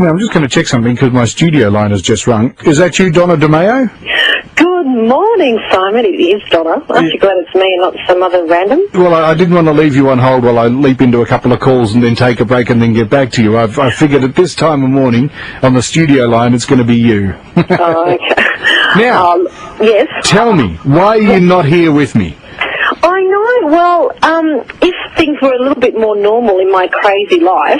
Now, I'm just going to check something because my studio line has just rung. Is that you, Donna Demaio? Good morning, Simon. It is Donna. I'm actually glad it's me and not some other random. Well, I didn't want to leave you on hold while I leap into a couple of calls and then take a break and then get back to you. I figured at this time of morning on the studio line it's going to be you. Oh, okay. Now, yes? tell me, why are you not here with me? I know. Well, if things were a little bit more normal in my crazy life,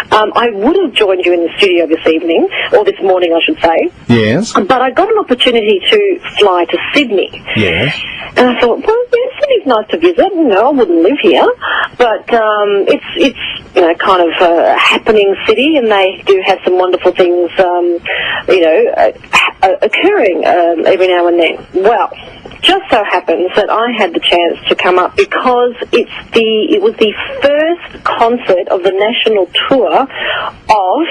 I would have joined you in the studio this evening, or this morning, I should say. Yes. But I got an opportunity to fly to Sydney. Yes. And I thought, well, yeah, Sydney's nice to visit. No, I wouldn't live here. But it's kind of a happening city, and they do have some wonderful things, occurring every now and then. Well, just so happens that I had the chance to come up because it was the first concert of the national tour of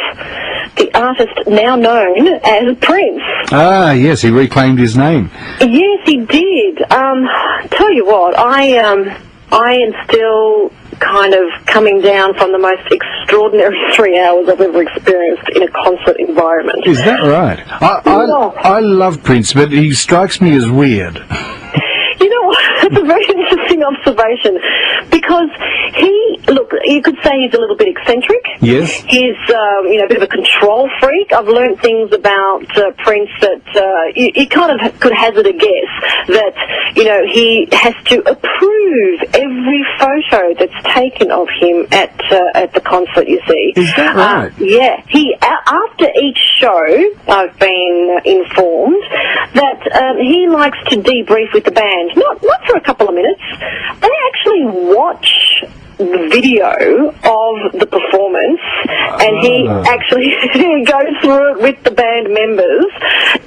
the artist now known as Prince. Ah, yes, he reclaimed his name. Yes, he did. Tell you what, I am still kind of coming down from the most extraordinary 3 hours I've ever experienced in a concert environment. Is that right? I love Prince, but he strikes me as weird. You know what? That's a very interesting observation because you could say he's a little bit eccentric. Yes. He's, a bit of a control freak. I've learned things about Prince that you kind of could hazard a guess that, he has to approve every photo that's taken of him at the concert, you see. Is that right? Yeah. After each show, I've been informed that he likes to debrief with the band. Not for a couple of minutes. They actually watch the video of the performance, and he actually goes through it with the band members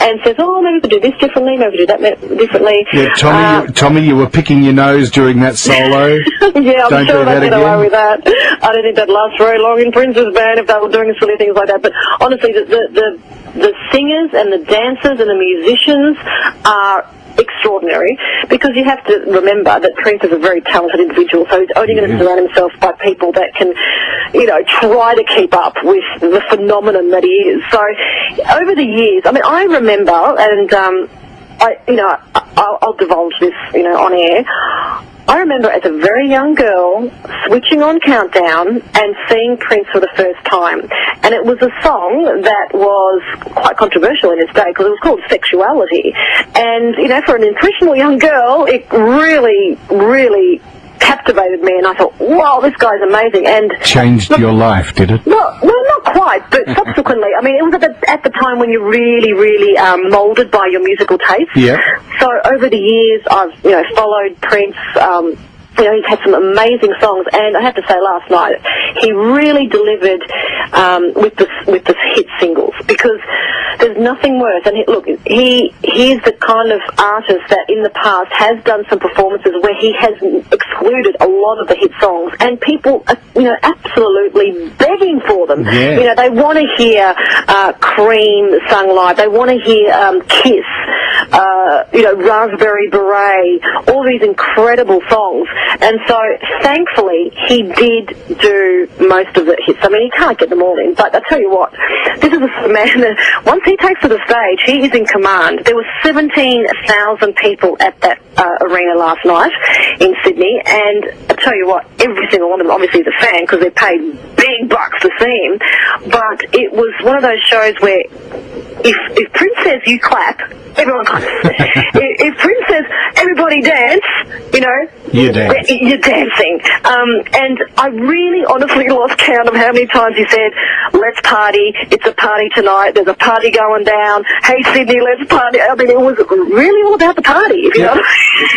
and says, oh, maybe we could do this differently, maybe we could do that differently. Yeah, Tommy, you were picking your nose during that solo. Yeah, I'm sure they get away with that. I don't think that lasts very long in Prince's band if they were doing silly things like that. But honestly, the singers and the dancers and the musicians are extraordinary, because you have to remember that Prince is a very talented individual, so he's only going to surround himself by people that can, try to keep up with the phenomenon that he is. So over the years, I remember, and I'll divulge this, on air. I remember as a very young girl switching on Countdown and seeing Prince for the first time. And it was a song that was quite controversial in its day because it was called Sexuality. And, for an impressionable young girl, it really, really captivated me, and I thought, wow, this guy's amazing. And changed your life, did it? Well, not quite, but subsequently. It was at the time when you're really, really moulded by your musical taste. Yeah. So over the years, I've followed Prince. He's had some amazing songs, and I have to say, last night he really delivered with the hit singles, because there's nothing worse. And he's the kind of artist that in the past has done some performances where he has excluded a lot of the hit songs, and people are absolutely begging for them. Yeah. They want to hear Cream sung live. They want to hear Kiss. Raspberry Beret, all these incredible songs. And so, thankfully, he did do most of the hits. He can't get them all in, but I tell you what, this is a man that, once he takes to the stage, he is in command. There were 17,000 people at that arena last night in Sydney, and I tell you what, every single one of them obviously is a fan because they paid big bucks to see him, but it was one of those shows where if Prince says you clap, everyone claps. If Prince says everybody dance, you dance. You're dancing. And I really honestly lost count of how many times he said, let's party, it's a party tonight, there's a party going down, hey Sydney, let's party. It was really all about the party, if you know.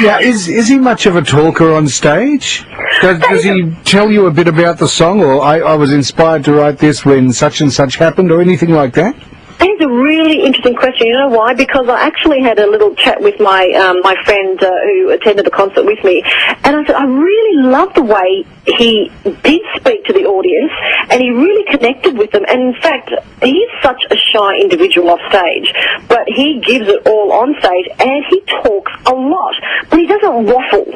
Yeah, is he much of a talker on stage? Does he tell you a bit about the song, or I was inspired to write this when such and such happened, or anything like that? That's a really interesting question. You know why? Because I actually had a little chat with my friend who attended the concert with me, and I said, I really love the way he did speak to the audience, and he really connected with them. And in fact, he's such a shy individual off stage, but he gives it all on stage, and he talks a lot, but he doesn't waffle.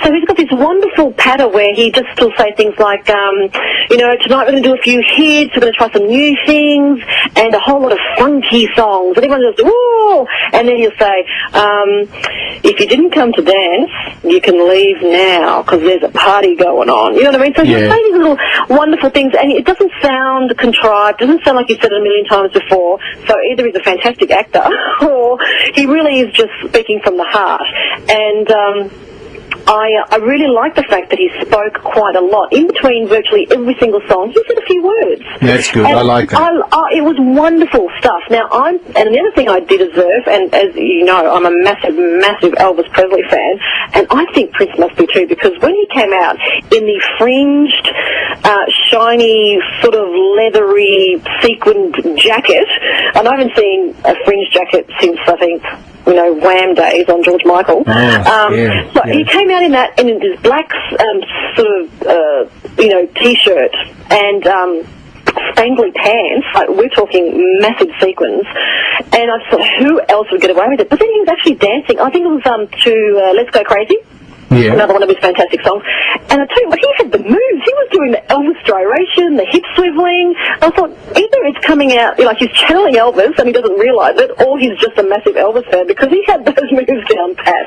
So he's got got this wonderful patter where he just will say things like, you know, tonight we're going to do a few hits, we're going to try some new things, and a whole lot of funky songs. And everyone goes, ooh! And then he'll say, if you didn't come to dance, you can leave now, because there's a party going on. You know what I mean? So he'll say these little wonderful things, and it doesn't sound contrived, doesn't sound like you've said it a million times before. So either he's a fantastic actor, or he really is just speaking from the heart. And I really like the fact that he spoke quite a lot. In between virtually every single song, he said a few words. That's good. And I like that. It was wonderful stuff. Now, and the other thing I did observe, and as you know, I'm a massive, massive Elvis Presley fan, and I think Prince must be too, because when he came out in the fringed, shiny, sort of leathery, sequined jacket, and I haven't seen a fringed jacket since, I think, you know, Wham days on George Michael. He came out in that, and in his black you know, T-shirt and spangly pants. Like, we're talking massive sequins. And I thought, who else would get away with it? But then he was actually dancing. I think it was to Let's Go Crazy. Yeah. Another one of his fantastic songs. And I tell you what, he had the moves. He was doing the Elvis gyration, the hip swiveling. I thought, either it's coming out, like he's channeling Elvis and he doesn't realise it, or he's just a massive Elvis fan, because he had those moves down pat.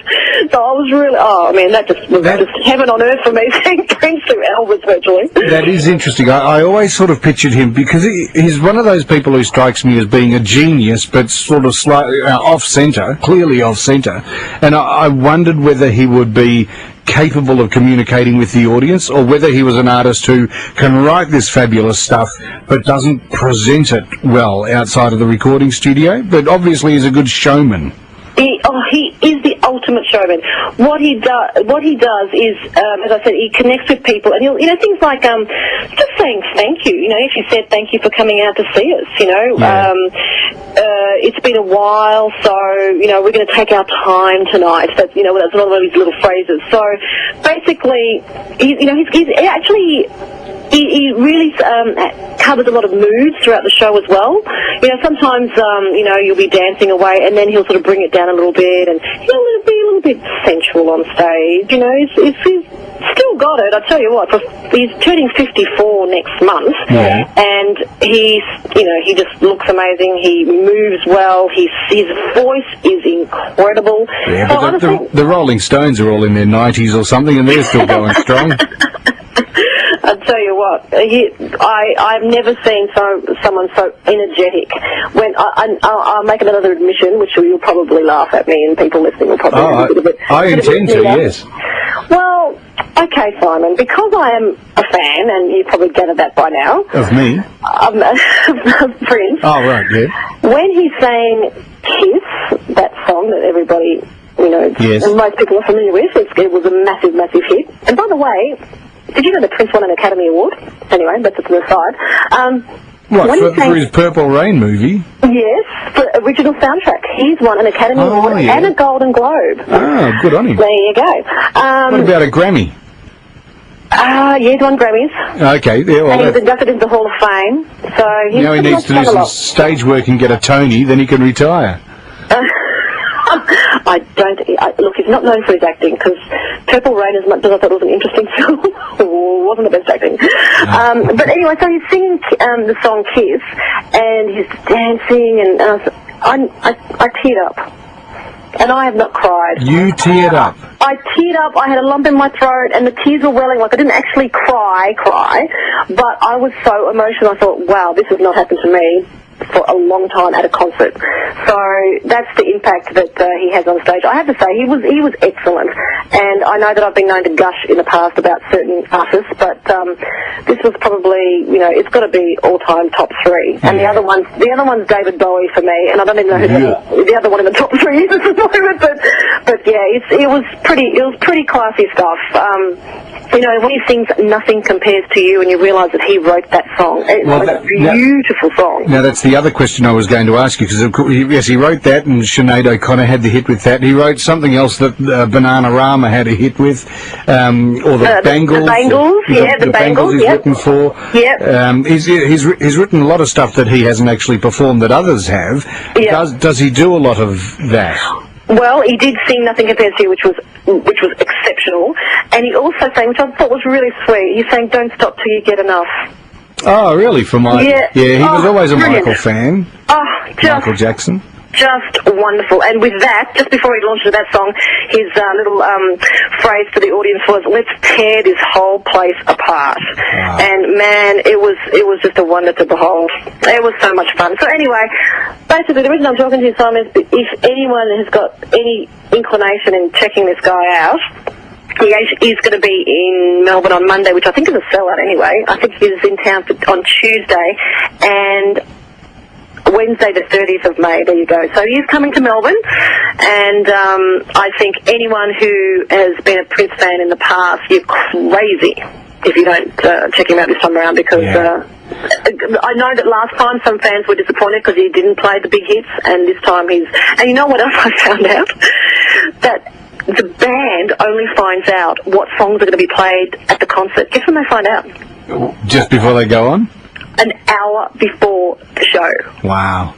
So I was really, that just was just heaven on earth for me, seeing Prince to Elvis virtually. That is interesting. I always sort of pictured him, because he's one of those people who strikes me as being a genius, but sort of slightly off-centre, clearly off-centre. And I wondered whether he would be capable of communicating with the audience, or whether he was an artist who can write this fabulous stuff but doesn't present it well outside of the recording studio. But obviously he's a good showman. He is the ultimate showman. What he does is, as I said, he connects with people, and he'll, you know, things like just saying thank you. You know, if you said thank you for coming out to see us, you know, it's been a while, so you know, we're going to take our time tonight. That's, you know, that's one of his little phrases. So basically, he's actually. He really covers a lot of moods throughout the show as well. You know, sometimes, you know, you'll be dancing away, and then he'll sort of bring it down a little bit, and he'll be a little bit sensual on stage. You know, he's still got it. I tell you what, he's turning 54 next month, and he just looks amazing. He moves well. His voice is incredible. Yeah, but so the Rolling Stones are all in their 90s or something, and they're still going strong. I'll tell you what, I've never seen someone so energetic. When I'll make another admission, which you'll probably laugh at me, and people listening will probably. I intend to, yes. Well, okay, Simon, because I am a fan, and you probably gathered that by now. Of me? Of Prince. Oh, right, yeah. When he sang Kiss, that song that everybody, you know, most people are familiar with, it was a massive, massive hit. And by the way, did you know that Prince won an Academy Award? Anyway, that's an aside. For his Purple Rain movie? Yes, for original soundtrack. He's won an Academy Award and a Golden Globe. Oh, good on him. There you go. What about a Grammy? He's won Grammys. Okay, yeah, well, and he was inducted into the Hall of Fame. So now he needs to do some stage work and get a Tony, then he can retire. Look, he's not known for his acting, because Purple Rain, as much as I thought it was an interesting film, wasn't the best acting. No. But anyway, so he's singing the song Kiss, and he's dancing, and I teared up. And I have not cried. You teared up? I teared up, I had a lump in my throat, and the tears were welling. Like, I didn't actually cry, but I was so emotional. I thought, wow, this has not happened to me for a long time at a concert. So that's the impact that he has on stage. I have to say, he was excellent. And I know that I've been known to gush in the past about certain artists, but this was probably, you know, it's got to be all-time top three. And the other one's David Bowie for me, and I don't even know who the other one in the top three is at the moment. But yeah, it was pretty classy stuff. You know, when he sings "Nothing Compares to You," and you realise that he wrote that song, it's a beautiful song. Now that's the other question I was going to ask you, because yes, he wrote that, and Sinead O'Connor had the hit with that. He wrote something else that Bananarama had a hit with, or the Bangles. The Bangles he's written for. Yep. He's written a lot of stuff that he hasn't actually performed that others have. Yep. Does he do a lot of that? Well, he did sing "Nothing Compares to You," which was exceptional. emotional. And he also sang, which I thought was really sweet, he sang "Don't Stop Till You Get Enough." Oh, really? For my he was always a brilliant. Michael fan. Michael Jackson. Just wonderful. And with that, just before he launched that song, his little phrase to the audience was, "Let's tear this whole place apart." Wow. And man, it was just a wonder to behold. It was so much fun. So anyway, basically the reason I'm talking to you, Simon, is if anyone has got any inclination in checking this guy out, he's going to be in Melbourne on Monday, which I think is a sellout anyway. I think he's in town on Tuesday, and Wednesday the 30th of May, there you go. So he's coming to Melbourne, and I think anyone who has been a Prince fan in the past, you're crazy if you don't check him out this time around, because I know that last time some fans were disappointed because he didn't play the big hits, and this time he's... And you know what else I found out? That the band only finds out what songs are going to be played at the concert. Guess when they find out? Just before they go on? An hour before the show. Wow.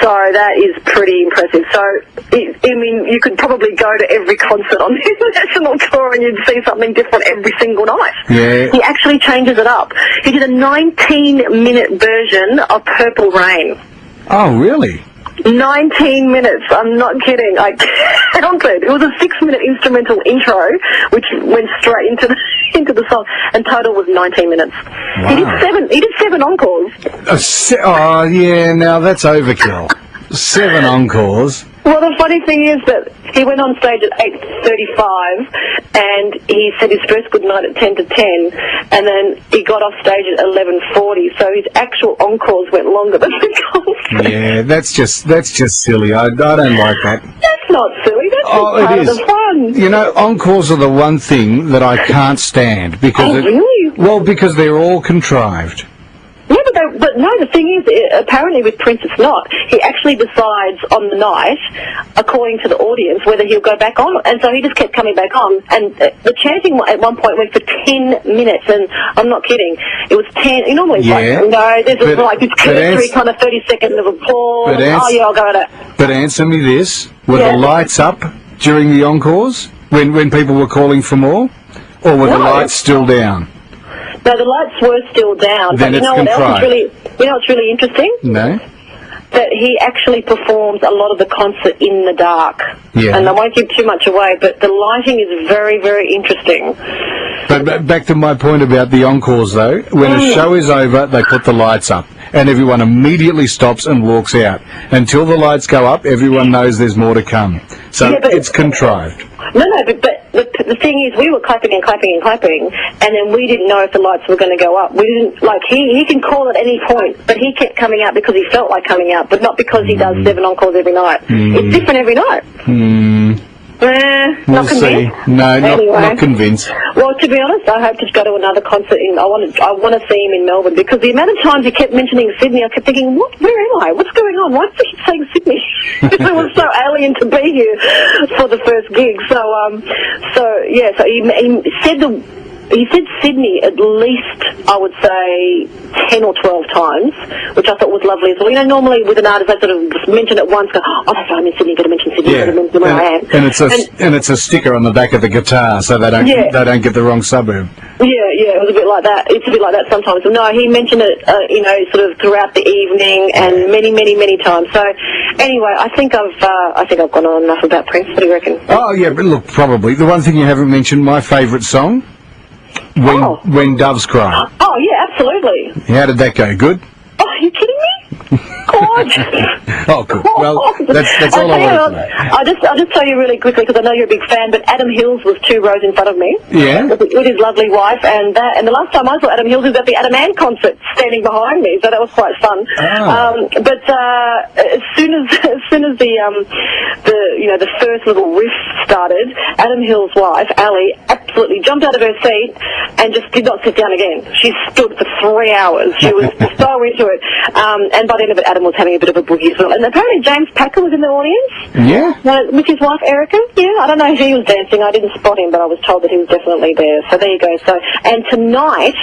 So that is pretty impressive. So, I mean, you could probably go to every concert on the international tour and you'd see something different every single night. Yeah. He actually changes it up. He did a 19-minute version of Purple Rain. Oh, really? 19 minutes. I'm not kidding. I counted. It was a 6-minute instrumental intro, which went straight into the song, and total was 19 minutes. Wow. He did seven encores. Oh, yeah. Now that's overkill. 7 encores. Well, the funny thing is that he went on stage at 8:35, and he said his first good night at 10 to 10, and then he got off stage at 11:40. So his actual encores went longer than the concert. Yeah, that's just silly. I don't like that. That's not silly. That's just part of the fun. You know, encores are the one thing that I can't stand because really? Well, because they're all contrived. Yeah, but no, the thing is, apparently with Prince it's not. He actually decides on the night, according to the audience, whether he'll go back on. And so he just kept coming back on. And the chanting at one point went for 10 minutes, and I'm not kidding. It was 10. You normally there's like this cursory kind of 30 seconds of applause. I'll go at it. But answer me this: were the lights up during the encores when people were calling for more, or were the lights still down? No, the lights were still down. Then but you know what else is what's really interesting? No. That he actually performs a lot of the concert in the dark. Yeah. And I won't give too much away, but the lighting is very, very interesting. But back to my point about the encores, though. When a show is over, they put the lights up, and everyone immediately stops and walks out. Until the lights go up, everyone knows there's more to come. So it's contrived. No, but the thing is, we were clapping and clapping and clapping, and then we didn't know if the lights were going to go up. We didn't, like, he can call at any point, but he kept coming out because he felt like coming out, but not because he does 7 encores every night. It's different every night. Not convinced. See. No, anyway. not convinced. Well, to be honest, I hope to go to another concert. I want to see him in Melbourne, because the amount of times he kept mentioning Sydney, I kept thinking, where am I? What's going on? Why does he keep saying Sydney? It was so alien to be here for the first gig. So he said Sydney at least, I would say, 10 or 12 times, which I thought was lovely as well. You know, normally with an artist, they sort of just mention it once, go, that's right, I'm in Sydney, got to mention Sydney, got to mention where I am. And it's a sticker on the back of the guitar, so they don't get the wrong suburb. Yeah, it was a bit like that. It's a bit like that sometimes. But no, he mentioned it, sort of throughout the evening and many, many, many times. So anyway, I think I've gone on enough about Prince. What do you reckon? Oh yeah, but look, probably the one thing you haven't mentioned, my favourite song. When Doves Cry. Oh, yeah, absolutely. How did that go? Good? Oh, are you kidding me? God. Oh, good. Well, that's all I wanted to know. I'll just tell you really quickly, because I know you're a big fan, but Adam Hills was 2 rows in front of me. Yeah? With his lovely wife, and the last time I saw Adam Hills was at the Adam Ann concert, standing behind me, so that was quite fun. Oh. But as soon as the first little riff started, Adam Hills' wife, Ali, absolutely jumped out of her seat and just did not sit down again. She stood for 3 hours. She was so into it. And by the end of it, Adam was having a bit of a boogie as well. And apparently James Packer was in the audience. Yeah. With his wife, Erica. Yeah, I don't know if he was dancing. I didn't spot him, but I was told that he was definitely there. So there you go. So, and tonight,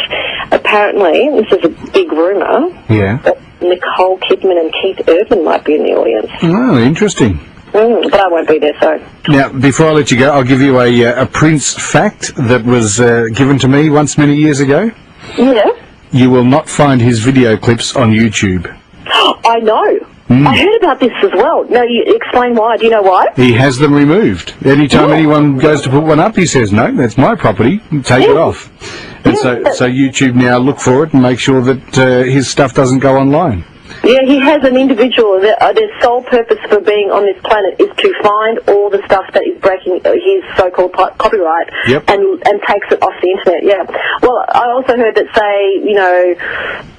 apparently, this is a big rumour, that Nicole Kidman and Keith Urban might be in the audience. Oh, interesting. But I won't be there, so... Now, before I let you go, I'll give you a Prince fact that was given to me once many years ago. Yeah? You will not find his video clips on YouTube. I know. I heard about this as well. Now, you explain why. Do you know why? He has them removed. Anytime anyone goes to put one up, he says, no, that's my property, take it off. And so YouTube now look for it and make sure that his stuff doesn't go online. Yeah, he has an individual. Their sole purpose for being on this planet is to find all the stuff that is breaking his so-called copyright and takes it off the internet. Yeah. Well, I also heard that, say, you know,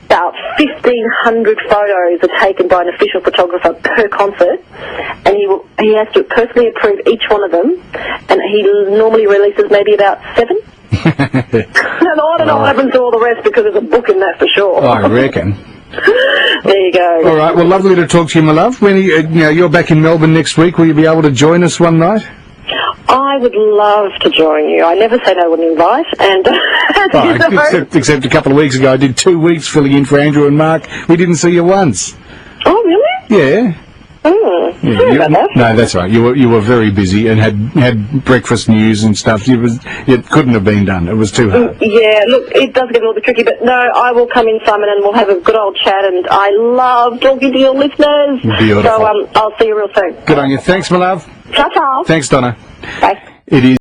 about 1,500 photos are taken by an official photographer per concert, and he has to personally approve each one of them, and he normally releases maybe about 7. And I don't know what happens to all the rest, because there's a book in that for sure. I reckon. There you go. All right, well, lovely to talk to you, my love. When you're back in Melbourne next week, will you be able to join us one night? I would love to join you. I never say no when you invite, and except a couple of weeks ago, I did 2 weeks filling in for Andrew and Mark. We didn't see you once. Oh, really? Yeah. Sorry about that. No, that's right. You were very busy and had breakfast news and stuff. It couldn't have been done. It was too hard. Yeah, look, it does get a little bit tricky, but no, I will come in, Simon, and we'll have a good old chat, and I love talking to your listeners. Beautiful. So I'll see you real soon. Good on you. Thanks, my love. Ciao, ciao. Thanks, Donna. Bye. It is